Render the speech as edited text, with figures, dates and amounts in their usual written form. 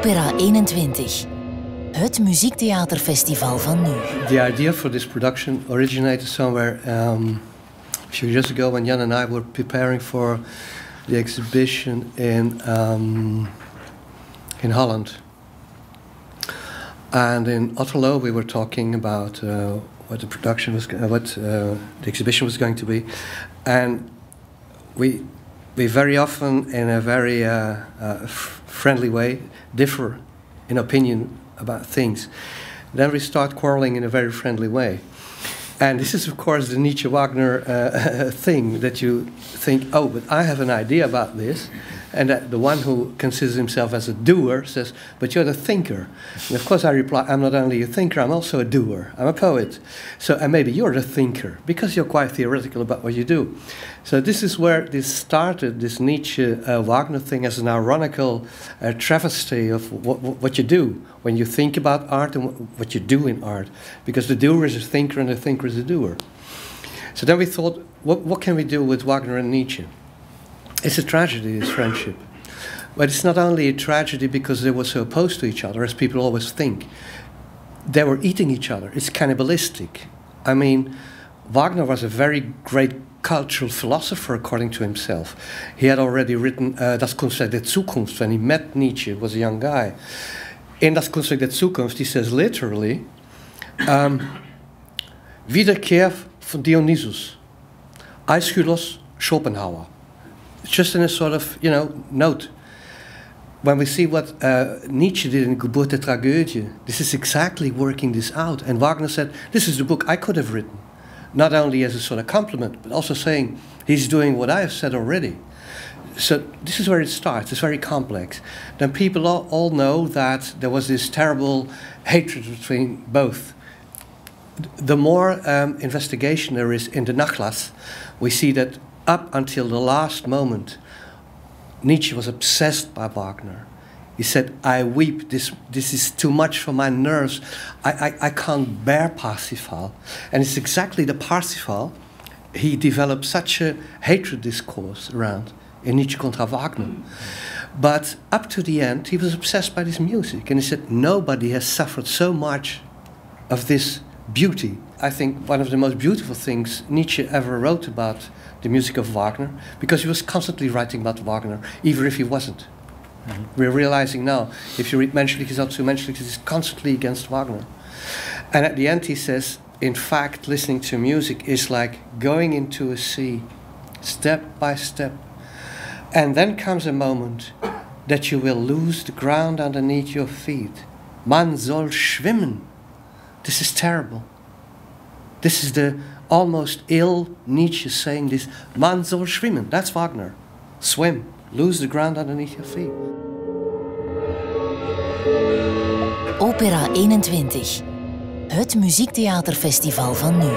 Opera 21, het muziektheaterfestival van nu. The idea for this production originated somewhere a few years ago when Jan and I were preparing for the exhibition in Holland. And in Otterlo we were talking about what the production was, the exhibition was going to be, and we very often, in a very friendly way, differ in opinion about things. Then we start quarreling in a very friendly way. And this is, of course, the Nietzsche-Wagner thing, that you think, oh, but I have an idea about this. And that the one who considers himself as a doer says, but you're the thinker. And of course I reply, I'm not only a thinker, I'm also a doer. I'm a poet. So, and maybe you're the thinker, because you're quite theoretical about what you do. So this is where this started, this Nietzsche-Wagner thing, as an ironical travesty of what you do when you think about art and what you do in art. Because the doer is a thinker and the thinker is a doer. So then we thought, what can we do with Wagner and Nietzsche? It's a tragedy, this friendship. But it's not only a tragedy because they were so opposed to each other, as people always think. They were eating each other. It's cannibalistic. I mean, Wagner was a very great cultural philosopher, according to himself. He had already written Das Kunstwerk der Zukunft when he met Nietzsche, was a young guy. In Das Kunstwerk der Zukunft, he says literally, Wiederkehr von Dionysus, Aeschylus, Schopenhauer. It's just in a sort of, note. When we see what Nietzsche did in Geburt der Tragödie, this is exactly working this out. And Wagner said, this is the book I could have written. Not only as a sort of compliment, but also saying, he's doing what I have said already. So this is where it starts. It's very complex. Then people all know that there was this terrible hatred between both. The more investigation there is in the Nachlass, we see that up until the last moment, Nietzsche was obsessed by Wagner. He said, I weep, this is too much for my nerves. I can't bear Parsifal. And it's exactly the Parsifal he developed such a hatred discourse around in Nietzsche contra Wagner. But up to the end, he was obsessed by this music. And he said, nobody has suffered so much of this beauty. I think one of the most beautiful things Nietzsche ever wrote about the music of Wagner, because he was constantly writing about Wagner, even if he wasn't. Mm-hmm. We're realizing now, if you read Menschliches dazu, Menschliches is constantly against Wagner. And at the end he says, in fact, listening to music is like going into a sea, step by step. And then comes a moment that you will lose the ground underneath your feet. Man soll schwimmen. This is terrible. This is the almost ill Nietzsche saying this. Man soll schwimmen. That's Wagner. Swim. Lose the ground underneath your feet. Opera 21. Het muziektheaterfestival van nu.